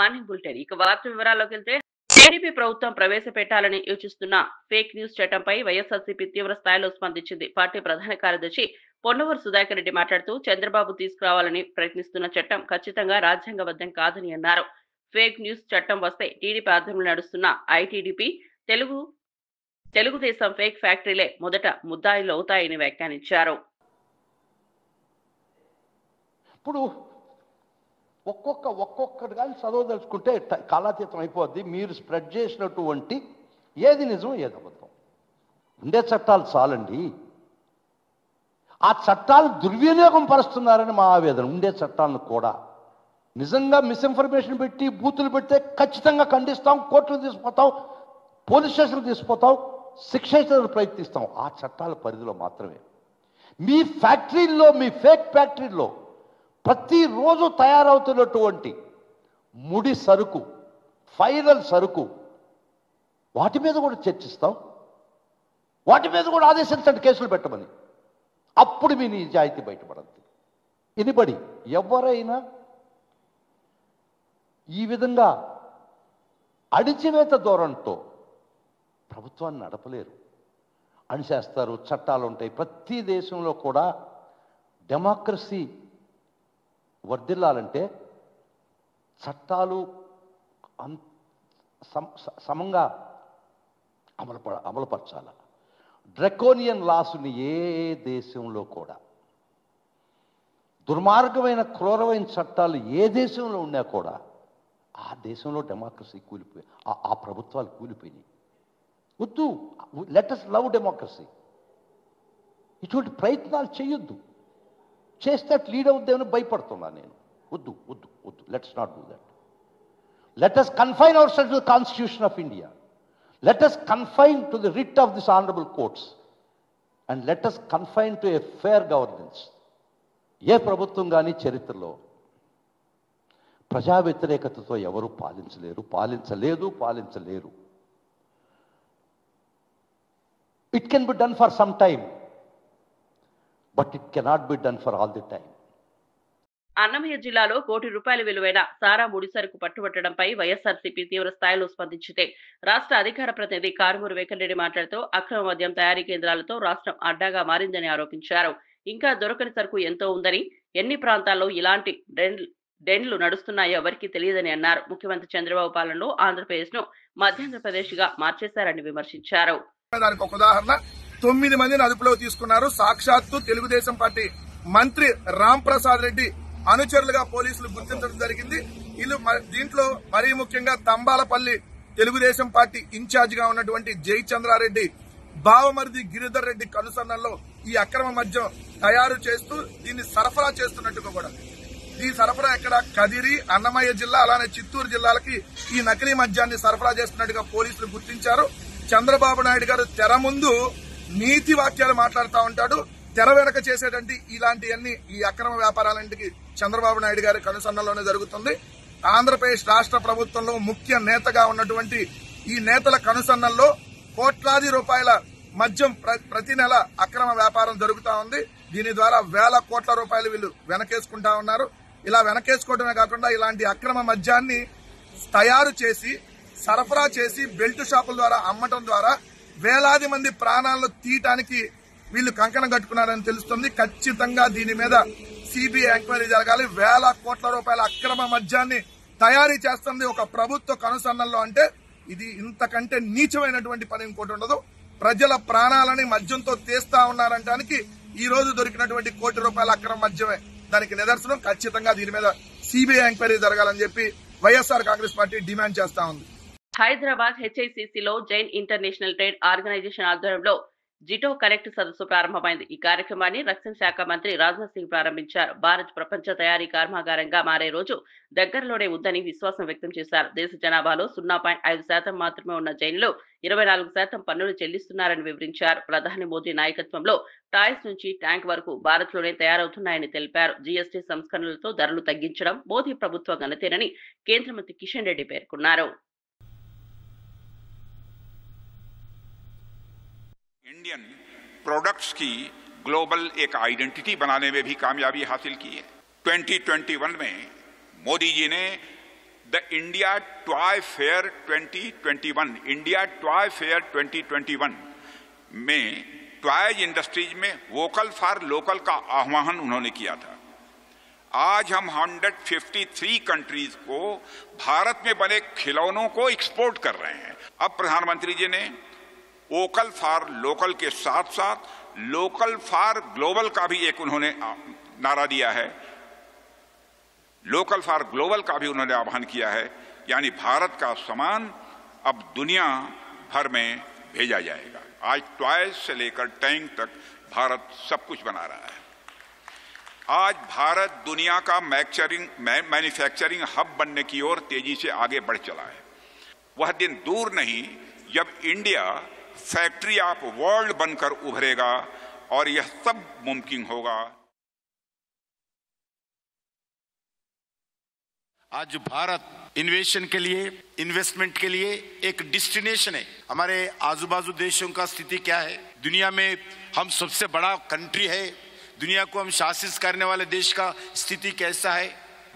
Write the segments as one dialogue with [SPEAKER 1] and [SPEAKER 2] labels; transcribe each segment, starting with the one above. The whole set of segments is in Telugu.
[SPEAKER 1] Morning bulletin. ఇక వార్త వివరాల్లోకి వెళ్తే టీడీపీ ప్రభుత్వం ప్రవేశపెట్టాలని యోచిస్తున్న ఫేక్ న్యూస్ చట్టంపై వైఎస్ఆర్సీపీ తీవ్ర స్థాయిలో స్పందించింది. పార్టీ ప్రధాన కార్యదర్శి పొన్నవూరు సుధాకర్ రెడ్డి మాట్లాడుతూ చంద్రబాబు తీసుకురావాలని ప్రయత్నిస్తున్న చట్టం ఖచ్చితంగా రాజ్యాంగబద్ధం కాదని అన్నారు. ఫేక్ న్యూస్ చట్టం వస్తే టీడీపీ ఆధ్వర్యంలో నడుస్తున్న ఐటీడీపీ తెలుగుదేశం ఫేక్ ఫ్యాక్టరీలే మొదట ముద్దాయిలు అవుతాయని వ్యాఖ్యానించారు.
[SPEAKER 2] ఇప్పుడు ఒక్కొక్కటి కానీ చదవదలుచుకుంటే కాలాతీతం అయిపోద్ది. మీరు స్ప్రెడ్ చేసినటువంటి ఏది నిజం ఏది అబద్ధం ఉండే చట్టాలు చాలండి. ఆ చట్టాలు దుర్వినియోగం పరుస్తున్నారని మా ఆవేదన. ఉండే చట్టాలను కూడా నిజంగా మిస్ఇన్ఫర్మేషన్ పెట్టి బూతులు పెడితే ఖచ్చితంగా ఖండిస్తాం, కోర్టులు తీసుకుపోతాం, పోలీస్ స్టేషన్లు తీసుకుపోతాం, శిక్ష ప్రయత్నిస్తాం. ఆ చట్టాల పరిధిలో మాత్రమే. మీ ఫ్యాక్టరీల్లో, మీ ఫేక్ ఫ్యాక్టరీల్లో ప్రతిరోజు తయారవుతున్నటువంటి ముడి సరుకు, ఫైనల్ సరుకు, వాటి మీద కూడా చర్చిస్తాం, వాటి మీద కూడా ఆదేశించండి కేసులు పెట్టమని. అప్పుడు మీ నిజాయితీ బయటపడద్ది. ఎనిబడి ఎవరైనా ఈ విధంగా అణిచివేత ధోరణితో ప్రభుత్వాన్ని నడపలేరు. అణిచేస్తారు, చట్టాలు ఉంటాయి. ప్రతి దేశంలో కూడా డెమోక్రసీ వర్ధిల్లాలంటే చట్టాలు సమంగా అమలుపరచాల. డ్రకోనియన్ లాసుని ఏ దేశంలో కూడా, దుర్మార్గమైన క్రూరమైన చట్టాలు ఏ దేశంలో ఉన్నా కూడా ఆ దేశంలో డెమోక్రసీ కూలిపోయి, ఆ ప్రభుత్వాలు కూలిపోయినాయి. వద్దు, లెట్ us లవ్ డెమోక్రసీ. ఇటువంటి ప్రయత్నాలు చేయొద్దు. చేస్తే లీడ్ అవుద్దేమని భయపడుతున్నాను నేను. వద్దు వద్దు వద్దు, let's not do that. Let us confine ourselves to the constitution of India. Let us confine to the writ of this honourable courts and let us confine to a fair governance. ఏ ప్రభుత్వం కానీ చరిత్రలో ప్రజా వ్యతిరేకతతో ఎవరు పాలించలేరు. It can be done for some time, but it cannot be done for all the time.
[SPEAKER 1] Annamayya జిల్లాలో ₹1 కోటి విలువైన సారా ముడిసరుకు పట్టుబట్టడంపై వైఎస్ఆర్సీపీ తీవ్ర స్థాయిలో స్పందించింది. రాష్ట్ర అధికార ప్రతినిధి కారుమూరి వెంకటరెడ్డి మాట్లాడుతూ అక్రమ మద్యం తయారీ కేంద్రాలతో రాష్ట్రం అడ్డాగా మారిందని ఆరోపించారు. ఇంకా దొరకని సరుకు ఎంతో ఉందని, ఎన్ని ప్రాంతాల్లో ఇలాంటి డెన్లు నడుస్తున్నాయో ఎవరికీ తెలియదని అన్నారు. ముఖ్యమంత్రి చంద్రబాబు పాలనలో ఆంధ్రప్రదేశ్ ను మధ్యాంధ్రప్రదేశ్ గా మార్చేశారని విమర్శించారు.
[SPEAKER 3] దానికి ఒక ఉదాహరణ, 9 మందిని అదుపులో తీసుకున్నారు. సాక్షాత్తు తెలుగుదేశం పార్టీ మంత్రి రామ్ ప్రసాద్ రెడ్డి అనుచరులుగా పోలీసులు గుర్తించడం జరిగింది. దీంట్లో మరీ ముఖ్యంగా తంబాలపల్లి తెలుగుదేశం పార్టీ ఇన్ఛార్జ్ గా ఉన్నటువంటి జయచంద్రారెడ్డి బావమరిది గిరిధర్ రెడ్డి కనుసన్నల్లో ఈ అక్రమ మద్యం తయారు చేస్తూ దీన్ని సరఫరా చేస్తున్నట్టుగా కూడా. ఈ సరఫరా ఎక్కడ? కదిరి, అన్నమయ్య జిల్లా, అలానే చిత్తూరు జిల్లాలకి ఈ నకిలీ మద్యాన్ని సరఫరా చేస్తున్నట్టుగా పోలీసులు గుర్తించారు. చంద్రబాబు నాయుడు గారు తెర ముందు నీతి వాక్యాలు మాట్లాడుతూ ఉంటాడు, తెర వెనక చేసేటువంటి ఇలాంటివన్నీ, ఈ అక్రమ వ్యాపారాలంటికి చంద్రబాబు నాయుడు గారి కనుసన్నల్లోనే జరుగుతుంది. ఆంధ్రప్రదేశ్ రాష్ట్ర ప్రభుత్వంలో ముఖ్య నేతగా ఉన్నటువంటి ఈ నేతల కనుసన్నల్లో కోట్లాది రూపాయల మద్యం ప్రతి నెల అక్రమ వ్యాపారం జరుగుతూ ఉంది. దీని ద్వారా వేల కోట్ల రూపాయలు వీళ్ళు వెనకేసుకుంటా ఉన్నారు. ఇలా వెనకేసుకోవడమే కాకుండా ఇలాంటి అక్రమ మద్యాన్ని తయారు చేసి సరఫరా చేసి బెల్ట్ షాపుల ద్వారా అమ్మటం ద్వారా వేలాది మంది ప్రాణాలను తీయటానికి వీళ్ళు కంకణం కట్టుకున్నారని తెలుస్తుంది. ఖచ్చితంగా దీని మీద సిబిఐ ఎంక్వైరీ జరగాలి. వేల కోట్ల రూపాయల అక్రమ మద్యాన్ని తయారీ చేస్తుంది ఒక ప్రభుత్వ కనుసన్నల్లో అంటే ఇది ఇంతకంటే నీచమైనటువంటి పని ఇంకోటి ఉండదు. ప్రజల ప్రాణాలని మద్యంతో తీస్తా ఉన్నారంటానికి ఈ రోజు దొరికినటువంటి ₹1 కోటి అక్రమ మద్యమే దానికి నిదర్శనం. ఖచ్చితంగా దీని మీద సిబిఐ ఎంక్వైరీ జరగాలని చెప్పి వైఎస్ఆర్ కాంగ్రెస్ పార్టీ డిమాండ్ చేస్తా ఉంది.
[SPEAKER 1] హైదరాబాద్ హెచ్ఐసిసిలో జైన్ ఇంటర్నేషనల్ ట్రేడ్ ఆర్గనైజేషన్ ఆధ్వర్యంలో జిటో కనెక్ట్ సదస్సు ప్రారంభమైంది. ఈ కార్యక్రమాన్ని రక్షణ శాఖ మంత్రి రాజ్నాథ్ సింగ్ ప్రారంభించారు. భారత్ ప్రపంచ తయారీ కర్మాగారంగా మారే రోజు దగ్గరలోనే ఉందని విశ్వాసం వ్యక్తం చేశారు. దేశ జనాభాలో 0.5% మాత్రమే ఉన్న జైన్లు 24% పన్నులు చెల్లిస్తున్నారని వివరించారు. ప్రధాని మోదీ నాయకత్వంలో టాయ్స్ నుంచి ట్యాంక్ వరకు భారత్ లోనే తయారవుతున్నాయని తెలిపారు. జీఎస్టీ సంస్కరణలతో ధరలు తగ్గించడం మోదీ ప్రభుత్వ ఘనతేనని కేంద్ర మంత్రి కిషన్ రెడ్డి పేర్కొన్నారు.
[SPEAKER 4] इंडियन प्रोडक्ट्स की ग्लोबल एक आइडेंटिटी बनाने में भी कामयाबी हासिल की है। 2021 में मोदी जी ने the India Toy Fair 2021 में टॉयज इंडस्ट्रीज में वोकल फॉर लोकल का आह्वान उन्होंने किया था। आज हम 153 कंट्रीज को भारत में बने खिलौनों को एक्सपोर्ट कर रहे हैं। अब प्रधानमंत्री जी ने वोकल फॉर लोकल के साथ साथ लोकल फॉर ग्लोबल का भी एक उन्होंने नारा दिया है। लोकल फॉर ग्लोबल का भी उन्होंने आह्वान किया है, यानी भारत का सामान अब दुनिया भर में भेजा जाएगा। आज टॉयज से लेकर टैंक तक भारत सब कुछ बना रहा है। आज भारत दुनिया का मैन्युफैक्चरिंग हब बनने की ओर तेजी से आगे बढ़ चला है। वह दिन दूर नहीं जब इंडिया फैक्ट्री ऑफ वर्ल्ड बनकर उभरेगा और यह सब मुमकिन होगा।
[SPEAKER 5] आज भारत इन्वेस्टमेंट के लिए एक डेस्टिनेशन है। हमारे आजू बाजू देशों का स्थिति क्या है? दुनिया में हम सबसे बड़ा कंट्री है, दुनिया को हम शासित करने वाले देश का स्थिति कैसा है?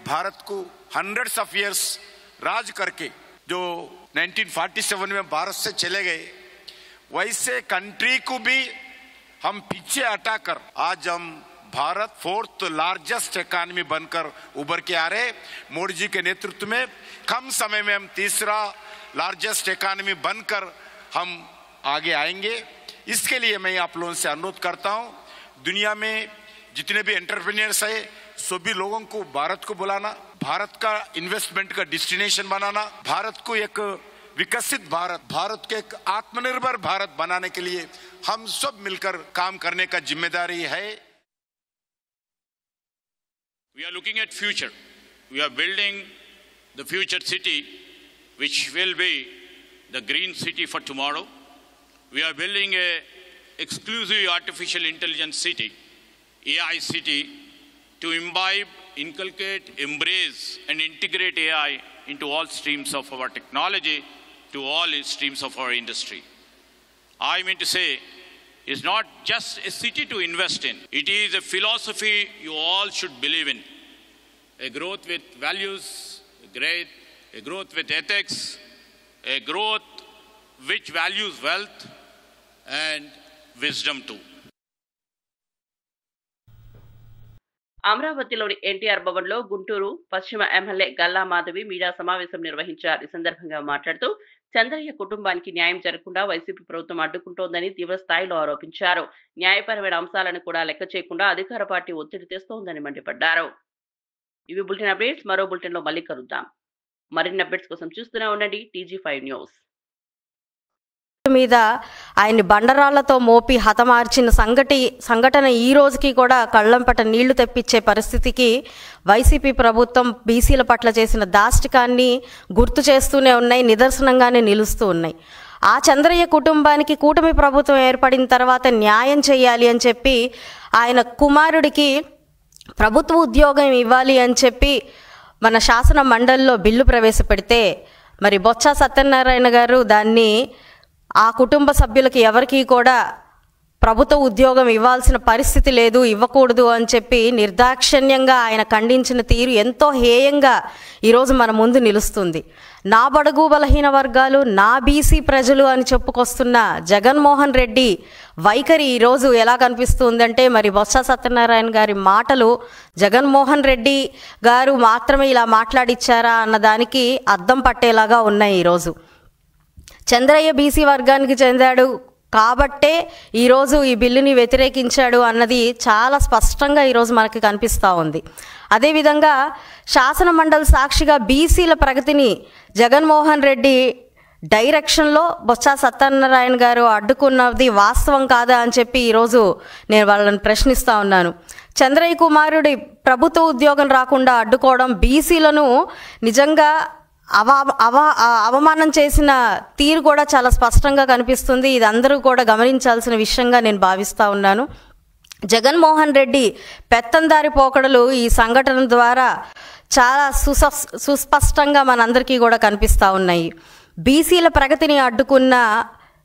[SPEAKER 5] भारत को हंड्रेड्स ऑफ इयर्स राज करके जो 1947 में भारत से चले गए, वैसे कंट्री को भी हम पीछे हटाकर आज हम भारत 4th लार्जेस्ट इकोनॉमी बनकर उभर के आ रहे। मोदी जी के नेतृत्व में कम समय में हम 3रा लार्जेस्ट इकोनॉमी बनकर हम आगे आएंगे। इसके लिए मैं आप लोगों से अनुरोध करता हूं, दुनिया में जितने भी एंटरप्रेन्योर्स है सभी लोगों को भारत को बुलाना, भारत का इन्वेस्टमेंट का डेस्टिनेशन बनाना, भारत को एक विकसित भारत के एक आत्मनिर्भर भारत बनाने के लिए हम सब मिलकर काम करने का जिम्मेदारी है।
[SPEAKER 6] We are looking at future. We are building the future city, which will be the green city for tomorrow. We are building a exclusive artificial intelligence city, AI city, to imbibe, inculcate, embrace, and integrate AI into all streams of our technology, to all streams of our industry. I mean to say, it's not just a city to invest in. It is a philosophy you all should believe in. A growth with values, a growth with ethics, a growth which values wealth and wisdom too.
[SPEAKER 1] అమరావతిలోని ఎన్టీఆర్ భవన్ లో గుంటూరు పశ్చిమ ఎమ్మెల్యే గల్లా మాధవి మీడియా సమావేశం నిర్వహించారు. ఈ సందర్భంగా మాట్లాడుతూ చంద్రయ్య కుటుంబానికి న్యాయం జరగకుండా వైసీపీ ప్రభుత్వం అడ్డుకుంటోందని తీవ్ర స్థాయిలో ఆరోపించారు. న్యాయపరమైన అంశాలను కూడా లెక్క చేయకుండా అధికార పార్టీ ఒత్తిడి తెస్తోందని మండిపడ్డారు. ఇవి బులెటిన్ అప్డేట్స్. మరో బులెటిన్ లో మళ్ళీ కలుద్దాం. మరిన్ని అప్డేట్స్ కోసం చూస్తూనే ఉండండి TG5 న్యూస్.
[SPEAKER 7] మీద ఆయన్ని బండరాళ్లతో మోపి హతమార్చిన సంఘటన ఈ రోజుకి కూడా కళ్ళంపట నీళ్లు తెప్పించే పరిస్థితికి వైసీపీ ప్రభుత్వం బీసీల పట్ల చేసిన దాష్టికాన్ని గుర్తు చేస్తూనే ఉన్నాయి, నిదర్శనంగానే నిలుస్తూ ఉన్నాయి. ఆ చంద్రయ్య కుటుంబానికి కూటమి ప్రభుత్వం ఏర్పడిన తర్వాత న్యాయం చేయాలి అని చెప్పి ఆయన కుమారుడికి ప్రభుత్వ ఉద్యోగం ఇవ్వాలి అని చెప్పి మన శాసన మండలిలో బిల్లు ప్రవేశపెడితే మరి బొత్స సత్యనారాయణ గారు దాన్ని ఆ కుటుంబ సభ్యులకి ఎవరికీ కూడా ప్రభుత్వ ఉద్యోగం ఇవ్వాల్సిన పరిస్థితి లేదు, ఇవ్వకూడదు అని చెప్పి నిర్దాక్షిణ్యంగా ఆయన ఖండించిన తీరు ఎంతో హేయంగా ఈరోజు మన ముందు నిలుస్తుంది. నా బడుగు బలహీన వర్గాలు, నా బీసీ ప్రజలు అని చెప్పుకొస్తున్న జగన్మోహన్ రెడ్డి వైఖరి ఈరోజు ఎలా కనిపిస్తుందంటే మరి బొత్స సత్యనారాయణ గారి మాటలు జగన్మోహన్ రెడ్డి గారు మాత్రమే ఇలా మాట్లాడిచ్చారా అన్నదానికి అద్దం పట్టేలాగా ఉన్నాయి. ఈరోజు చంద్రయ్య బీసీ వర్గానికి చెందాడు కాబట్టే ఈరోజు ఈ బిల్లుని వ్యతిరేకించాడు అన్నది చాలా స్పష్టంగా ఈరోజు మనకి కనిపిస్తూ ఉంది. అదేవిధంగా శాసన మండలి సాక్షిగా బీసీల ప్రగతిని జగన్మోహన్ రెడ్డి డైరెక్షన్లో బొత్స సత్యనారాయణ గారు అడ్డుకున్నది వాస్తవం కాదా అని చెప్పి ఈరోజు నేను వాళ్ళని ప్రశ్నిస్తూ ఉన్నాను. చంద్రయ్య కుమారుడి ప్రభుత్వ ఉద్యోగం రాకుండా అడ్డుకోవడం బీసీలను నిజంగా అవమానం చేసిన తీరు కూడా చాలా స్పష్టంగా కనిపిస్తుంది. ఇది అందరూ కూడా గమనించాల్సిన విషయంగా నేను భావిస్తూ ఉన్నాను. జగన్మోహన్ రెడ్డి పెత్తందారి పోకడలు ఈ సంఘటన ద్వారా చాలా సుస్పష్టంగా మనందరికీ కూడా కనిపిస్తూ ఉన్నాయి. బీసీల ప్రగతిని అడ్డుకున్న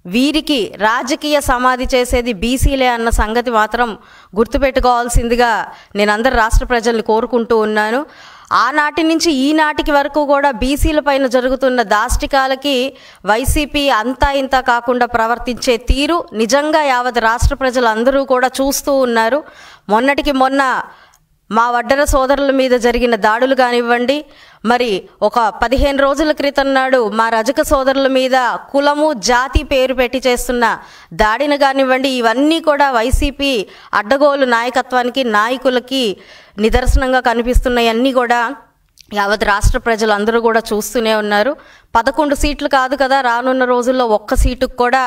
[SPEAKER 7] వీరికి రాజకీయ సమాధి చేసేది బీసీలే అన్న సంగతి మాత్రం గుర్తుపెట్టుకోవాల్సిందిగా నేను అందరు రాష్ట్ర ప్రజల్ని కోరుకుంటూ ఉన్నాను. ఆనాటి నుంచి ఈనాటికి వరకు కూడా బీసీల పైన జరుగుతున్న దాష్టికాలకి వైసీపీ అంతా ఇంత కాకుండా ప్రవర్తించే తీరు నిజంగా యావత్ రాష్ట్ర ప్రజలందరూ కూడా చూస్తూ ఉన్నారు. మొన్నటికి మొన్న మా వడ్డెర సోదరుల మీద జరిగిన దాడులు కానివ్వండి, మరి ఒక 15 రోజుల క్రితం నాడు మా రజక సోదరుల మీద కులము జాతి పేరు పెట్టి చేస్తున్న దాడిని కానివ్వండి, ఇవన్నీ కూడా వైసీపీ అడ్డగోలు నాయకత్వానికి నాయకులకి నిదర్శనంగా కనిపిస్తున్నాయన్నీ కూడా యావత్ రాష్ట్ర ప్రజలందరూ కూడా చూస్తూనే ఉన్నారు. 11 సీట్లు కాదు కదా, రానున్న రోజుల్లో ఒక్క సీటుకు కూడా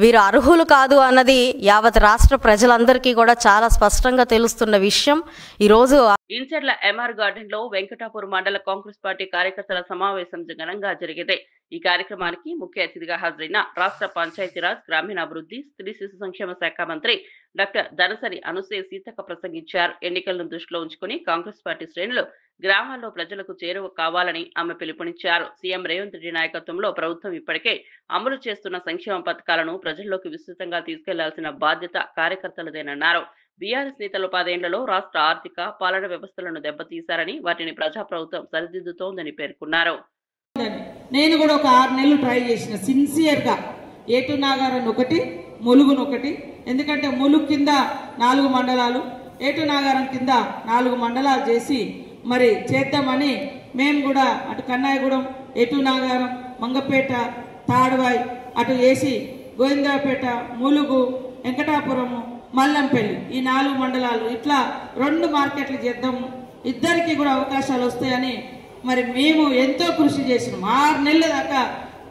[SPEAKER 7] వీరు అర్హులు కాదు అన్నది యావత్ రాష్ట్ర ప్రజలందరికీ కూడా చాలా స్పష్టంగా తెలుస్తున్న విషయం. ఈరోజు
[SPEAKER 1] ఇంచర్ల ఎంఆర్ గార్డెన్ లో వెంకటాపూర్ మండల కాంగ్రెస్ పార్టీ కార్యకర్తల సమావేశం ఘనంగా జరిగింది. ఈ కార్యక్రమానికి ముఖ్య అతిథిగా హాజరైన రాష్ట్ర పంచాయతీరాజ్ గ్రామీణాభివృద్ధి స్త్రీ శిశు సంక్షేమ శాఖ మంత్రి డాక్టర్ దనసరి అనసూయ సీతక్క ప్రసంగించారు. ఎన్నికలను దృష్టిలో ఉంచుకుని కాంగ్రెస్ పార్టీ శ్రేణులు గ్రామాల్లో ప్రజలకు చేరువ కావాలని ఆమె పిలుపునిచ్చారు. సీఎం రేవంత్ రెడ్డి నాయకత్వంలో ప్రభుత్వం ఇప్పటికే అమలు చేస్తున్న సంక్షేమ పథకాలను ప్రజల్లోకి విస్తృతంగా తీసుకెళ్లాల్సిన బాధ్యత కార్యకర్తలదేనన్నారు. బీఆర్ఎస్ నేతలు 10 ఏళ్లలో రాష్ట్ర ఆర్థిక పాలన వ్యవస్థలను దెబ్బతీశారని, వాటిని ప్రజాప్రభుత్వం సరిదిద్దుతోందని పేర్కొన్నారు.
[SPEAKER 8] నేను కూడా ఒక 6 నెలలు ట్రై చేసిన సిన్సియర్గా ఏటు నాగారం ఒకటి, ములుగును ఒకటి, ఎందుకంటే ములుగు కింద 4 మండలాలు, ఏటు నాగారం కింద 4 మండలాలు చేసి మరి చేద్దామని మేము కూడా అటు కన్నాయగూడెం, ఏటు నాగారం, మంగపేట, తాడువాయి అటు చేసి గోవిందరాపేట, ములుగు, వెంకటాపురము, మల్లంపల్లి ఈ 4 మండలాలు ఇట్లా 2 మార్కెట్లు చేద్దాము, ఇద్దరికి కూడా అవకాశాలు వస్తాయని మరి మేము ఎంతో కృషి చేసినాం. 6 నెలల దాకా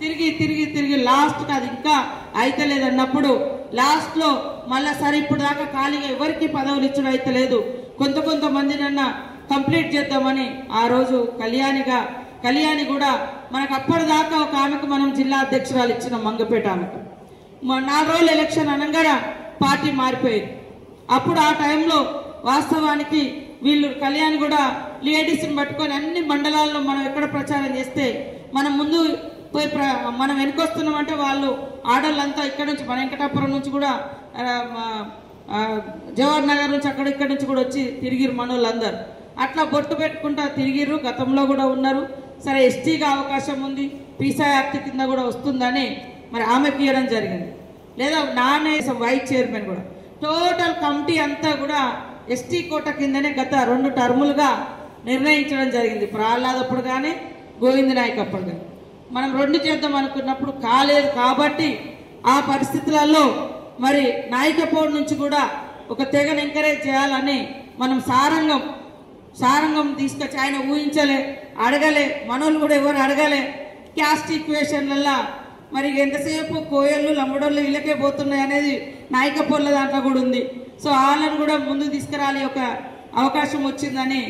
[SPEAKER 8] తిరిగి లాస్ట్కి అది ఇంకా అయితలేదన్నప్పుడు లాస్ట్లో మళ్ళా సరే ఇప్పుడు దాకా ఖాళీగా ఎవరికి పదవులు ఇచ్చడం అయితలేదు, కొంతమందినన్నా కంప్లీట్ చేద్దామని ఆ రోజు కళ్యాణి కూడా మనకు అప్పటిదాకా ఒక ఆమెకు మనం జిల్లా అధ్యక్షురాలు ఇచ్చినాం, మంగపేట ఆమెకు. 4 రోజులు ఎలక్షన్ అనగానే పార్టీ మారిపోయింది. అప్పుడు ఆ టైంలో వాస్తవానికి వీళ్ళు కళ్యాణ్ కూడా లేడీస్ని పట్టుకొని అన్ని మండలాల్లో మనం ఎక్కడ ప్రచారం చేస్తే మనం ముందు పోయి మనం వెనుకొస్తున్నామంటే వాళ్ళు ఆడవాళ్ళంతా ఇక్కడ నుంచి మన వెంకటాపురం నుంచి కూడా జవహర్ నగర్ నుంచి ఇక్కడ నుంచి కూడా వచ్చి తిరిగిరు మనోళ్ళందరూ. అట్లా బొట్టు పెట్టుకుంటా తిరిగిర్రు, గతంలో కూడా ఉన్నారు. సరే ఎస్టీగా అవకాశం ఉంది, పీసా యాక్ట్ కింద కూడా వస్తుందని మరి ఆమెకి ఇవ్వడం జరిగింది. లేదా నానేసం వైస్ చైర్మన్ కూడా టోటల్ కమిటీ అంతా కూడా ఎస్టీ కోట కిందనే గత 2 టర్ములుగా నిర్ణయించడం జరిగింది. ప్రహ్లాదప్పుడు కానీ గోవింద నాయక్ అప్పుడు కానీ మనం 2 చేద్దాం అనుకున్నప్పుడు కాలేదు. కాబట్టి ఆ పరిస్థితులలో మరి నాయకపోవడం నుంచి కూడా ఒక తెగను ఎంకరేజ్ చేయాలని మనం సారంగం తీసుకొచ్చి ఆయన ఊహించలే, అడగలే, మనోళ్ళు కూడా ఎవరు అడగలే. క్యాస్ట్ ఈక్వేషన్లల్లో మరి ఎంతసేపు కోయళ్ళు లంబడోళ్ళు ఇళ్ళకే పోతున్నాయి అనేది నాయకపోళ్ళ దాంట్లో కూడా ఉంది. సో వాళ్ళని కూడా ముందు తీసుకురాలి ఒక అవకాశం వచ్చిందని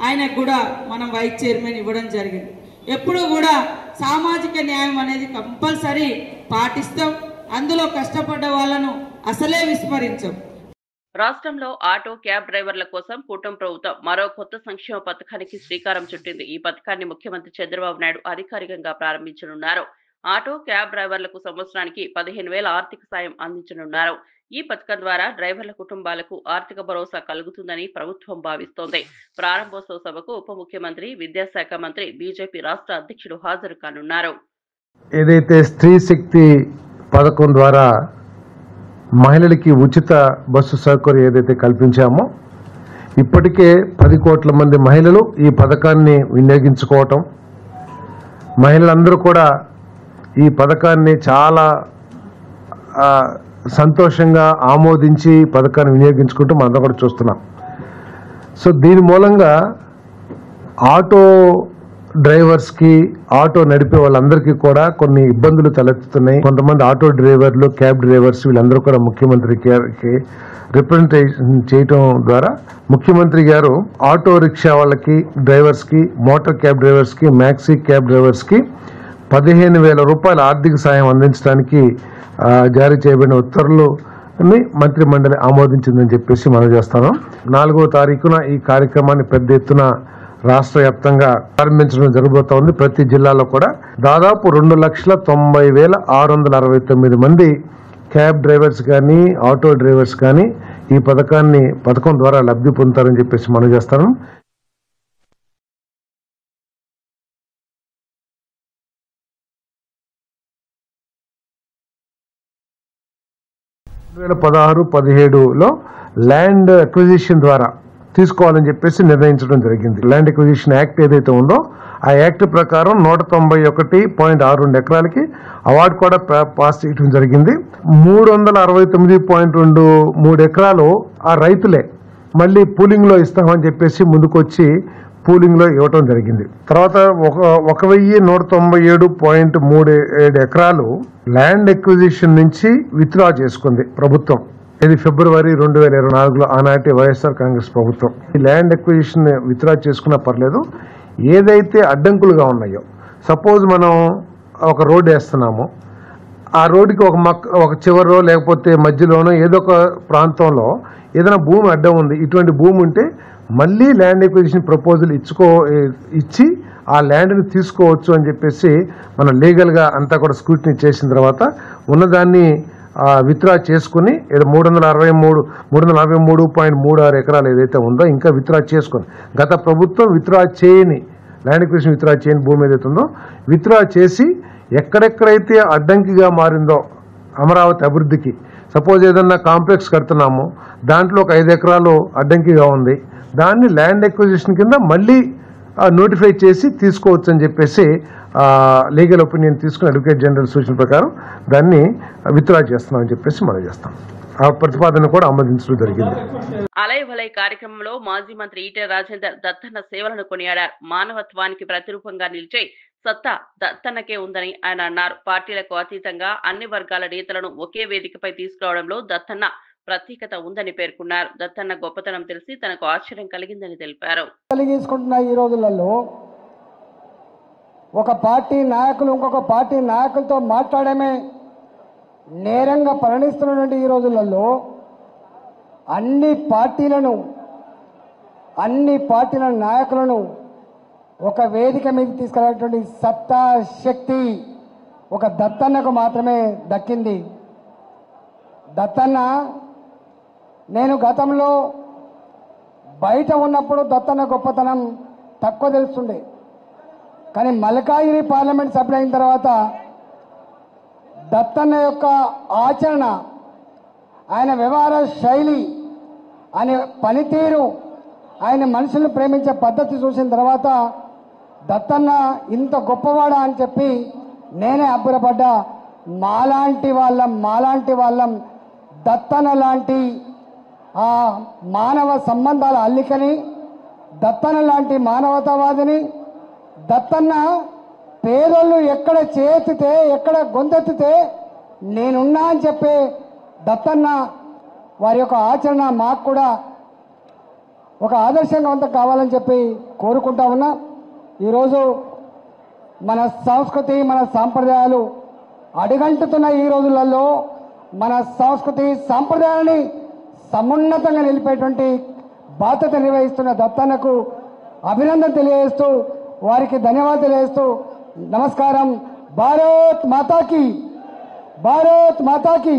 [SPEAKER 8] ఆయనకు కూడా మనం వైస్ చైర్మన్ ఇవ్వడం జరిగింది. ఎప్పుడూ కూడా సామాజిక న్యాయం అనేది కంపల్సరీ పాటిస్తాం, అందులో కష్టపడ్డ వాళ్ళను అసలే విస్మరించాం.
[SPEAKER 1] రాష్ట్రంలో ఆటో క్యాబ్ డ్రైవర్ల కోసం కూటమి ప్రభుత్వం మరో కొత్త సంక్షేమ పథకానికి శ్రీకారం చుట్టింది. ఈ పథకాన్ని ముఖ్యమంత్రి చంద్రబాబు నాయుడు అధికారికంగా ప్రారంభించనున్నారు. ఆటో క్యాబ్ డ్రైవర్లకు సంవత్సరానికి 15,000 ఆర్థిక సాయం అందించనున్నారు. ఈ పథకం ద్వారా డ్రైవర్ల కుటుంబాలకు ఆర్థిక భరోసా కలుగుతుందని ప్రభుత్వం భావిస్తోంది. ప్రారంభోత్సవ సభకు ఉప ముఖ్యమంత్రి, విద్యాశాఖ మంత్రి, బీజేపీ రాష్ట్ర అధ్యక్షుడు హాజరు కానున్నారు.
[SPEAKER 9] ఏదైతే స్త్రీ శక్తి పథకం ద్వారా మహిళలకి ఉచిత బస్సు సౌకర్యం ఏదైతే కల్పించామో ఇప్పటికే 10 కోట్ల మంది మహిళలు ఈ పథకాన్ని వినియోగించుకోవటం, మహిళలందరూ కూడా ఈ పథకాన్ని చాలా సంతోషంగా ఆమోదించి పథకాన్ని వినియోగించుకుంటూ మనం కూడా చూస్తున్నాం. సో దీని మూలంగా ఆటో డ్రైవర్స్కి, ఆటో నడిపే వాళ్ళందరికీ కూడా కొన్ని ఇబ్బందులు తలెత్తుతున్నాయి. కొంతమంది ఆటో డ్రైవర్లు, క్యాబ్ డ్రైవర్స్ వీళ్ళందరూ కూడా ముఖ్యమంత్రి గారికి రిప్రజెంటేషన్ చేయటం ద్వారా ముఖ్యమంత్రి గారు ఆటో రిక్షా వాళ్ళకి, డ్రైవర్స్కి, మోటార్ క్యాబ్ డ్రైవర్స్కి, మ్యాక్సీ క్యాబ్ డ్రైవర్స్కి 15,000 రూపాయల ఆర్థిక సాయం అందించడానికి జారీ చేయబడిన ఉత్తర్వులని మంత్రి మండలి ఆమోదించిందని చెప్పేసి మనం చేస్తాను. 4వ తారీఖున ఈ కార్యక్రమాన్ని పెద్ద ఎత్తున రాష్ట్ర వ్యాప్తంగా ప్రారంభించడం జరగబోతోంది. ప్రతి జిల్లాలో కూడా దాదాపు 2,90,669 మంది క్యాబ్ డ్రైవర్స్ కానీ, ఆటో డ్రైవర్స్ కానీ ఈ పథకం ద్వారా లబ్ధి పొందుతారని చెప్పేసి మనం చేస్తాను. 2016-17లో ల్యాండ్ అక్విజిషన్ ద్వారా తీసుకోవాలని చెప్పేసి నిర్ణయించడం జరిగింది. ల్యాండ్ అక్విజిషన్ యాక్ట్ ఏదైతే ఉందో ఆ యాక్ట్ ప్రకారం 191.62 ఎకరాలకి అవార్డు కూడా పాస్ చేయడం జరిగింది. 369.23 ఎకరాలు ఆ రైతులే మళ్ళీ పూలింగ్లో ఇస్తామని చెప్పేసి ముందుకొచ్చి పూలింగ్లో ఇవ్వటం జరిగింది. తర్వాత 1197.37 ఎకరాలు ల్యాండ్ ఎక్విజిషన్ నుంచి విత్డ్రా చేసుకుంది ప్రభుత్వం. ఇది ఫిబ్రవరి 2024లో ఆనాటి వైఎస్ఆర్ కాంగ్రెస్ ప్రభుత్వం. ఈ ల్యాండ్ ఎక్విజిషన్ విత్డ్రా చేసుకున్నా పర్లేదు, ఏదైతే అడ్డంకులుగా ఉన్నాయో, సపోజ్ మనం ఒక రోడ్డు వేస్తున్నాము, ఆ రోడ్డుకి ఒక చివరో లేకపోతే మధ్యలోనో ఏదో ఒక ప్రాంతంలో ఏదైనా భూమి అడ్డం ఉంది, ఇటువంటి భూమి ఉంటే మళ్ళీ ల్యాండ్ ఎక్విజిషన్ ప్రపోజల్ ఇచ్చి ఆ ల్యాండ్ని తీసుకోవచ్చు అని చెప్పేసి మనం లీగల్గా అంతా కూడా స్క్రూటినీ చేసిన తర్వాత ఉన్నదాన్ని విత్డ్రా చేసుకుని 343.36 ఎకరాలు ఏదైతే ఉందో ఇంకా విత్డ్రా చేసుకుని, గత ప్రభుత్వం విత్డ్రా చేయని ల్యాండ్ ఎక్విజిషన్ విత్డ్రా చేయని భూమి ఏదైతే ఉందో విత్డ్రా చేసి ఎక్కడెక్కడైతే అడ్డంకిగా మారిందో అమరావతి అభివృద్ధికి, సపోజ్ ఏదన్నా కాంప్లెక్స్ కడుతున్నాము, దాంట్లో ఒక 5 ఎకరాలు అడ్డంకిగా ఉంది, దాన్ని ల్యాండ్ ఎక్విజిషన్ కింద మళ్ళీ నోటిఫై చేసి తీసుకోవచ్చు అని చెప్పేసి లీగల్ ఒపీనియన్ తీసుకుని అడ్వకేట్ జనరల్ సూచన ప్రకారం దాన్ని విత్డ్రా చేస్తున్నామని చెప్పేసి మనం చేస్తాం. ఆ ప్రతిపాదన కూడా ఆమోదించడం జరిగింది.
[SPEAKER 1] అలయ్ వలయ్ కార్యక్రమంలో మాజీ మంత్రి ఈటెల రాజేందర్ దత్తన్న సేవలను కొనియాడారు. మానవత్వానికి ప్రతిరూపంగా నిలిచే సత్తా దత్తన్నకే ఉందని ఆయన అన్నారు. పార్టీలకు అతీతంగా అన్ని వర్గాల నేతలను ఒకే వేదికపై తీసుకురావడంలో దత్తన్న ప్రత్యేకత ఉందని పేర్కొన్నారు. దత్తన్న గొప్పతనం తెలిసి తనకు ఆశ్చర్యం కలిగిందని తెలిపారు.
[SPEAKER 10] కలిగించుకుంటున్న ఈ రోజులలో ఒక పార్టీ నాయకులు ఇంకొక పార్టీ నాయకులతో మాట్లాడమే నేరంగా పరిణిస్తున్నటువంటి ఈ రోజులలో అన్ని పార్టీల నాయకులను ఒక వేదిక మీద తీసుకెళ్ళేటువంటి సత్తా శక్తి ఒక దత్తన్నకు మాత్రమే దక్కింది. దత్తన్న, నేను గతంలో బయట ఉన్నప్పుడు దత్తన్న గొప్పతనం తక్కువ తెలుస్తుండే, కానీ మల్కాజిగిరి పార్లమెంట్ సభ్యులు అయిన తర్వాత దత్తన్న యొక్క ఆచరణ, ఆయన వ్యవహార శైలి, ఆయన పనితీరు, ఆయన మనుషులను ప్రేమించే పద్ధతి చూసిన తర్వాత దత్తన్న ఇంత గొప్పవాడా అని చెప్పి నేనే అబ్బురపడ్డా. మాలాంటి వాళ్ళం దత్తన్న లాంటి ఆ మానవ సంబంధాల అల్లికని, దత్తన్న లాంటి మానవతావాదిని, దత్తన్న పేదోళ్ళు ఎక్కడ చేతితే ఎక్కడ గొంతెత్తితే నేనున్నా అని చెప్పే దత్తన్న వారి యొక్క ఆచరణ మాకు కూడా ఒక ఆదర్శంగా కావాలని చెప్పి కోరుకుంటా ఉన్నా. ఈరోజు మన సంస్కృతి, మన సాంప్రదాయాలు అడుగంటుతున్న ఈ రోజులలో మన సంస్కృతి సాంప్రదాయాలని సమున్నతంగా నిలిపేటువంటి బాధ్యత నిర్వహిస్తున్న దత్తన్నకు అభినందన తెలియజేస్తూ, వారికి ధన్యవాదాలు తెలియజేస్తూ నమస్కారం. భారత్ మాతాకి, భారత్ మాతాకి.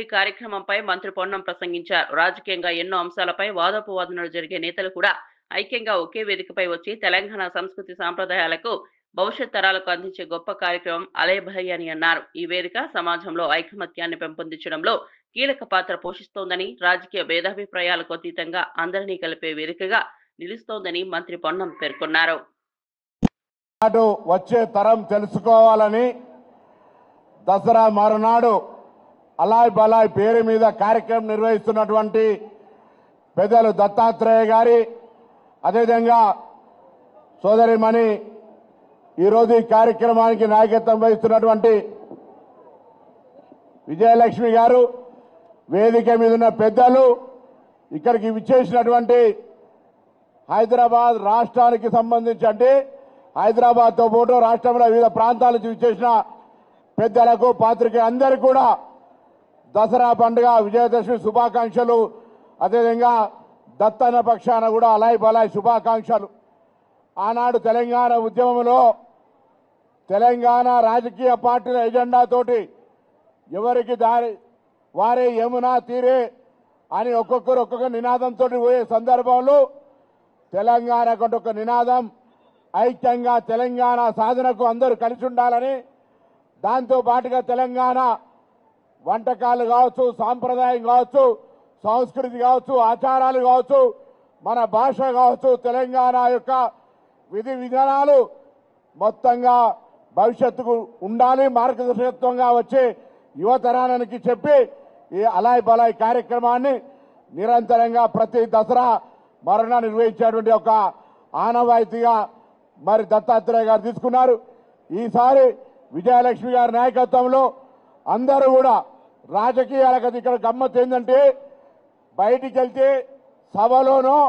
[SPEAKER 1] ఈ కార్యక్రమంపై మంత్రి పొన్నం ప్రసంగించారు. రాజకీయంగా ఎన్నో అంశాలపై వాదోపవాదనలు జరిగే నేతలు కూడా ఐక్యంగా ఒకే వేదికపై వచ్చి తెలంగాణ సంస్కృతి సాంప్రదాయాలకు భవిష్యత్ తరాలకు అందించే గొప్ప కార్యక్రమం అలయ్ వలయ్ అని అన్నారు. ఈ వేదిక సమాజంలో ఐకమత్యాన్ని పెంపొందించడంలో కీలక పాత్ర పోషిస్తోందని, రాజకీయ భేదాభిప్రాయాలకు అతీతంగా అందరినీ కలిపే వేదికగా నిలుస్తోందని మంత్రి పొన్నం పేర్కొన్నారు.
[SPEAKER 11] వచ్చే తరం తెలుసుకోవాలని దసరా మరునాడు అలాయ్ బలాయ్ పేరు మీద కార్యక్రమం నిర్వహిస్తున్నటువంటి పెద్దలు దత్తాత్రేయ గారి, అదేవిధంగా సోదరిమణి ఈరోజు ఈ కార్యక్రమానికి నాయకత్వం వహిస్తున్నటువంటి విజయలక్ష్మి గారు, వేదిక మీద ఉన్న పెద్దలు, ఇక్కడికి విచ్చేసినటువంటి హైదరాబాద్ రాష్ట్రానికి సంబంధించి, అంటే హైదరాబాద్తో పాటు రాష్ట్రంలో వివిధ ప్రాంతాల నుంచి విచ్చేసిన పెద్దలకు, పాత్రికేయులకు అందరికీ కూడా దసరా పండుగ విజయదశమి శుభాకాంక్షలు. అదేవిధంగా దత్తన్న పక్షాన కూడా అలాయ్ బలాయ్ శుభాకాంక్షలు. ఆనాడు తెలంగాణ ఉద్యమంలో తెలంగాణ రాజకీయ పార్టీల ఎజెండాతోటి ఎవరికి దారి వారే యమునా తీరే అని ఒక్కొక్కరు ఒక్కొక్క నినాదంతో పోయే సందర్భంలో తెలంగాణ కంటే ఒక నినాదం, ఐక్యంగా తెలంగాణ సాధనకు అందరూ కలిసి ఉండాలని, దాంతో పాటుగా తెలంగాణ వంటకాలు కావచ్చు, సాంప్రదాయం కావచ్చు, సంస్కృతి కావచ్చు, ఆచారాలు కావచ్చు, మన భాష కావచ్చు, తెలంగాణ యొక్క విధి విధానాలు మొత్తంగా భవిష్యత్తుకు ఉండాలి, మార్గదర్శకత్వంగా వచ్చే యువతరానికి చెప్పి ఈ అలాయ్ బలాయ్ కార్యక్రమాన్ని నిరంతరంగా ప్రతి దసరా మరణ నిర్వహించేటువంటి ఒక ఆనవాయితీగా మరి దత్తాత్రేయ గారు తీసుకున్నారు. ఈసారి విజయలక్ష్మి గారి నాయకత్వంలో అందరూ కూడా రాజకీయాలకు ఇక్కడ గమ్మత్ ఏంటంటే బయటికి వెళ్తే సభలోనో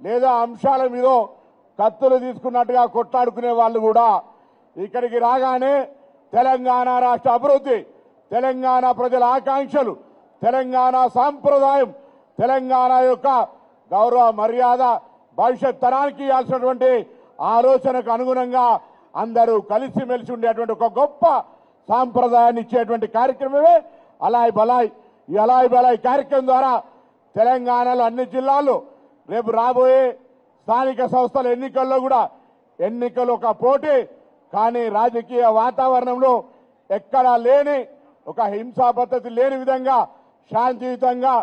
[SPEAKER 11] లేదా అంశాల మీదో కత్తులు తీసుకున్నట్టుగా కొట్లాడుకునే వాళ్ళు కూడా ఇక్కడికి రాగానే తెలంగాణ రాష్ట్ర అభివృద్ధి, తెలంగాణ ప్రజల ఆకాంక్షలు, తెలంగాణ సాంప్రదాయం, తెలంగాణ యొక్క గౌరవ మర్యాద భవిష్యత్ తరానికి ఇవ్వాల్సినటువంటి ఆలోచనకు అనుగుణంగా అందరూ కలిసిమెలిసి ఉండేటువంటి ఒక గొప్ప సాంప్రదాయాన్ని ఇచ్చేటువంటి కార్యక్రమమే అలాయ్ బలాయ్. ఈ అలాయ్ బలాయ్ కార్యక్రమం ద్వారా తెలంగాణలో అన్ని జిల్లాల్లో రేపు రాబోయే స్థానిక సంస్థల ఎన్నికల్లో కూడా ఎన్నికలు ఒక పోటీ, కానీ రాజకీయ వాతావరణంలో ఎక్కడా లేని ఒక హింసా పద్ధతి లేని విధంగా శాంతియుతంగా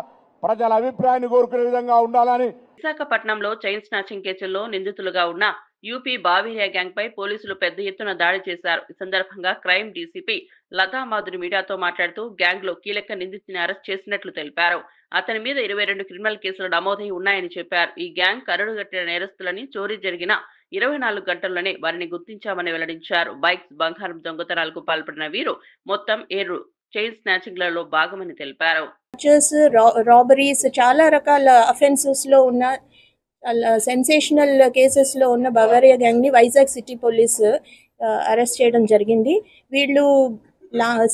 [SPEAKER 11] ప్రజల అభిప్రాయాన్ని కోరుకునే విధంగా ఉండాలని.
[SPEAKER 1] విశాఖపట్నంలో చైన్ స్నాచింగ్ కేసుల్లో నిందితులుగా ఉన్న యూపీ బావిరియా గ్యాంగ్ పై పోలీసులు పెద్ద ఎత్తున దాడి చేశారు. ఈ సందర్భంగా క్రైమ్ డీసీపీ లతా మాధురి మీడియాతో మాట్లాడుతూ గ్యాంగ్ లో కీలక నిందితుని అరెస్ట్ చేసినట్లు తెలిపారు. అతని మీద 22 క్రిమినల్ కేసులు నమోదై ఉన్నాయని చెప్పారు. ఈ గ్యాంగ్ కరడుగట్టిన నేరస్తులని, చోరీ జరిగిన 24 గంటల్లోనే వారిని గుర్తించామని వెల్లడించారు. బైక్స్, బంగారం దొంగతనాలకు పాల్పడిన వీరు మొత్తం 7 చైన్ స్నాచింగ్లలో భాగమని తెలిపారు.
[SPEAKER 12] రాబరీస్, చాలా రకాల అఫెన్సెస్ లో ఉన్న సెన్సేషనల్ కేసెస్ లో ఉన్న బవేరియా గ్యాంగ్ ని వైజాగ్ సిటీ పోలీస్ అరెస్ట్ చేయడం జరిగింది. వీళ్ళు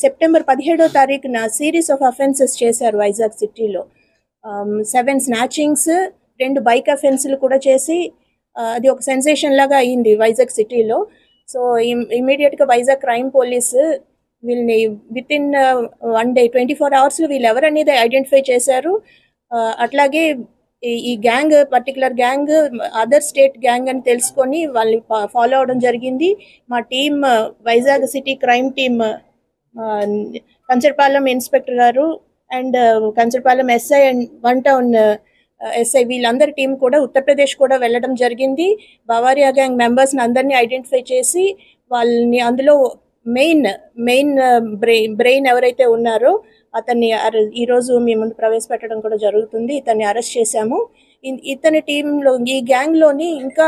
[SPEAKER 12] సెప్టెంబర్ 17వ తారీఖున సిరీస్ ఆఫ్ అఫెన్సెస్ చేశారు వైజాగ్ సిటీలో. 7 స్నాచింగ్స్, 2 బైక్ అఫెన్స్లు కూడా చేసి అది ఒక సెన్సేషన్ లాగా అయింది వైజాగ్ సిటీలో. సో ఇమీడియట్గా వైజాగ్ క్రైమ్ పోలీస్ వీళ్ళని విత్ ఇన్ 1 day 24 hours వీళ్ళు ఎవరనేది ఐడెంటిఫై చేశారు. అట్లాగే ఈ gang, particular gang other state gang అని తెలుసుకొని వాళ్ళని ఫాలో అవడం జరిగింది. మా team, Vizag city crime team, Kancharapalem inspector గారు and Kancharapalem SI and 1 town SI వీళ్ళందరి టీం కూడా ఉత్తరప్రదేశ్ కూడా వెళ్ళడం జరిగింది. బవేరియా గ్యాంగ్ మెంబర్స్ని అందరినీ ఐడెంటిఫై చేసి వాళ్ళని అందులో మెయిన్ బ్రెయిన్ ఎవరైతే ఉన్నారో అతన్ని ఈరోజు మీ ముందు ప్రవేశపెట్టడం కూడా జరుగుతుంది. ఇతన్ని అరెస్ట్ చేశాము. ఇతని టీంలో, ఈ గ్యాంగ్లోని ఇంకా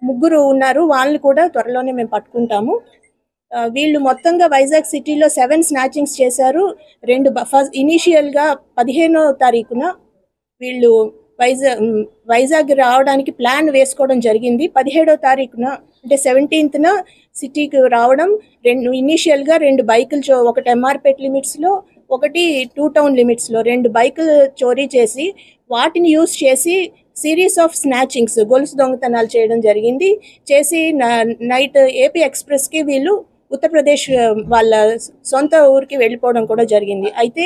[SPEAKER 12] 3 ఉన్నారు, వాళ్ళని కూడా త్వరలోనే మేము పట్టుకుంటాము. వీళ్ళు మొత్తంగా వైజాగ్ సిటీలో 7 స్నాచింగ్స్ చేశారు. ఇనీషియల్గా 15వ తారీఖున వీళ్ళు వైజాగ్ రావడానికి ప్లాన్ వేసుకోవడం జరిగింది. 17వ తారీఖున అంటే 17th సిటీకి రావడం, ఇనీషియల్గా 2 బైకులు, ఒకటి ఎంఆర్పేట్ లిమిట్స్లో, ఒకటి 2 టౌన్ లిమిట్స్లో 2 బైకులు చోరీ చేసి వాటిని యూజ్ చేసి సిరీస్ ఆఫ్ స్నాచింగ్స్, గొలుసు దొంగతనాలు చేయడం జరిగింది. చేసి నైట్ ఏపీ ఎక్స్ప్రెస్కి వీళ్ళు ఉత్తరప్రదేశ్ వాళ్ళ సొంత ఊరికి వెళ్ళిపోవడం కూడా జరిగింది. అయితే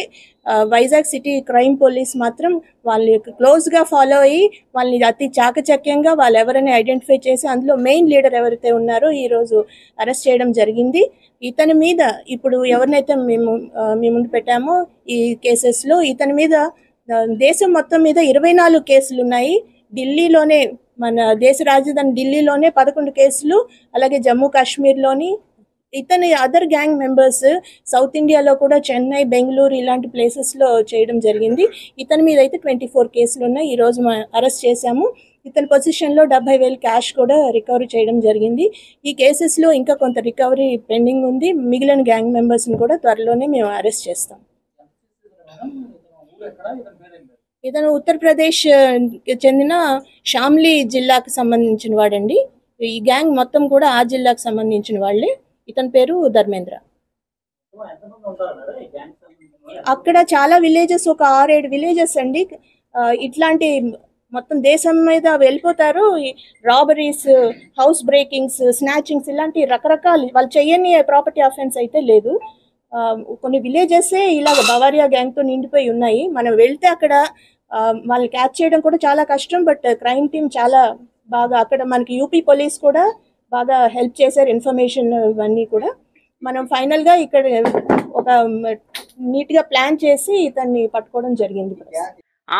[SPEAKER 12] వైజాగ్ సిటీ క్రైమ్ పోలీస్ మాత్రం వాళ్ళని క్లోజ్గా ఫాలో అయ్యి వాళ్ళని అతి చాకచక్యంగా వాళ్ళు ఎవరైనా ఐడెంటిఫై చేసి అందులో మెయిన్ లీడర్ ఎవరైతే ఉన్నారో ఈరోజు అరెస్ట్ చేయడం జరిగింది. ఇతని మీద ఇప్పుడు ఎవరినైతే మేము మీ ముందు పెట్టామో ఈ కేసెస్లో ఇతని మీద దేశం మొత్తం మీద 24 కేసులు ఉన్నాయి. ఢిల్లీలోనే, మన దేశ రాజధాని ఢిల్లీలోనే 11 కేసులు, అలాగే జమ్మూ కాశ్మీర్లోని ఇతని అదర్ గ్యాంగ్ మెంబర్స్ సౌత్ ఇండియాలో కూడా చెన్నై, బెంగళూరు ఇలాంటి ప్లేసెస్లో చేయడం జరిగింది. ఇతని మీద అయితే 24 కేసులు ఉన్నాయి. ఈరోజు అరెస్ట్ చేశాము. ఇతని పొజిషన్లో 70,000 క్యాష్ కూడా రికవరీ చేయడం జరిగింది. ఈ కేసెస్లో ఇంకా కొంత రికవరీ పెండింగ్ ఉంది. మిగిలిన గ్యాంగ్ మెంబర్స్ని కూడా త్వరలోనే మేము అరెస్ట్ చేస్తాం. ఇతను ఉత్తరప్రదేశ్ చెందిన షామ్లీ జిల్లాకు సంబంధించిన వాడండి. ఈ గ్యాంగ్ మొత్తం కూడా ఆ జిల్లాకు సంబంధించిన వాళ్ళే. ఇతని పేరు ధర్మేంద్ర. అక్కడ చాలా విలేజెస్, ఒక 6-7 విలేజెస్ అండి. ఇట్లాంటి మొత్తం దేశం మీద వెళ్ళిపోతారు. రాబరీస్, హౌస్ బ్రేకింగ్స్, స్నాచింగ్స్ ఇలాంటి రకరకాలు వాళ్ళు చేయని ప్రాపర్టీ అఫెన్స్ అయితే లేదు. కొన్ని విలేజెసే ఇలాగ బవేరియా గ్యాంగ్తో నిండిపోయి ఉన్నాయి. మనం వెళ్తే అక్కడ వాళ్ళని క్యాచ్ చేయడం కూడా చాలా కష్టం. బట్ క్రైమ్ టీమ్ చాలా బాగా, అక్కడ మనకి యూపీ పోలీస్ కూడా బాగా హెల్ప్ చేశారు, ఇన్ఫర్మేషన్ ఇవన్నీ కూడా. మనం ఫైనల్గా ఇక్కడ ఒక నీట్గా ప్లాన్ చేసి ఇతన్ని పట్టుకోవడం జరిగింది.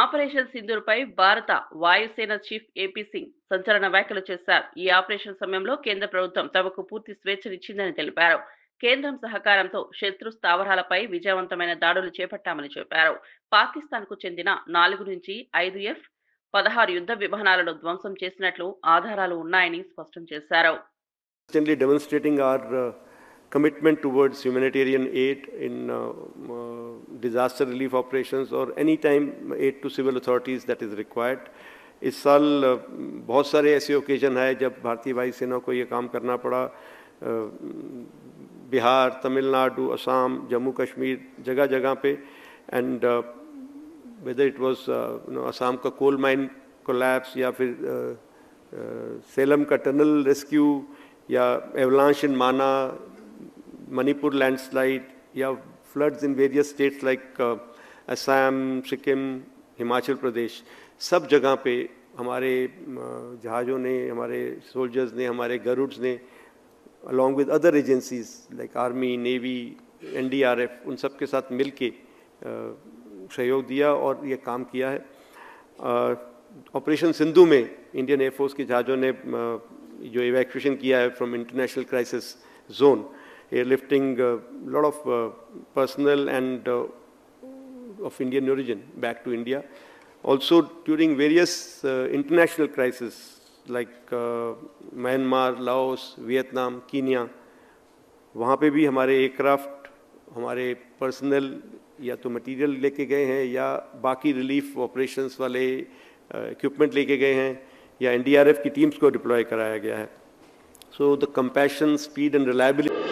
[SPEAKER 1] ఆపరేషన్ సింధూర్పై భారత వాయుసేన చీఫ్ ఏపీ సింగ్ సంచలన వ్యాఖ్యలు చేశారు. ఈ ఆపరేషన్ సమయంలో కేంద్ర ప్రభుత్వం తమకు పూర్తి స్వేచ్ఛనిచ్చిందని తెలిపారు. కేంద్రం సహకారంతో శత్రు స్థావరాలపై విజయవంతమైన దాడులు చేపట్టామని చెప్పారు. పాకిస్తాన్ కు చెందిన 4 నుంచి 5 F-16 యుద్ధ విమానాలను ధ్వంసం చేసినట్లు ఆధారాలు ఉన్నాయని స్పష్టం చేశారు.
[SPEAKER 13] Demonstrating our commitment towards humanitarian aid in disaster relief operations or any time aid to civil authorities that is required. इस साल बहुत सारे ऐसे ओकेजन है जब भारतीय वायुसेना को ये काम करना पड़ा. बिहार, तमिलनाडु, असम, जम्मू कश्मीर, जगह जगह पे, and whether it was Assam का कोल माइन कोलैप्स या फिर सेलम का टनल रेस्क्यू या avalanche in Mana, Manipur landslide या floods in various states like Assam, Sikkim, Himachal Pradesh, सब जगह पे हमारे जहाज़ों ने, हमारे सोल्जर्स ने, हमारे गरुड्स ने along with other agencies like army, navy, NDRF, उन सब के साथ मिल के सहयोग दिया और ये काम किया है. ऑपरेशन सिंधु में इंडियन एयरफोर्स के जहाज़ों ने जो इवैक्यूएशन किया है from international crisis zone, airlifting lot of personnel and of Indian origin back to India. Also during various international crises like Myanmar, Laos, Vietnam, Kenya, वहाँ पे भी हमारे एयरक्राफ्ट, हमारे पर्सनल या तो मटेरियल लेके गए हैं या बाकी रिलीफ ऑपरेशंस वाले इक्विपमेंट लेके गए हैं या NDRF की टीम्स को डिप्लॉय कराया गया है. So the compassion, speed and reliability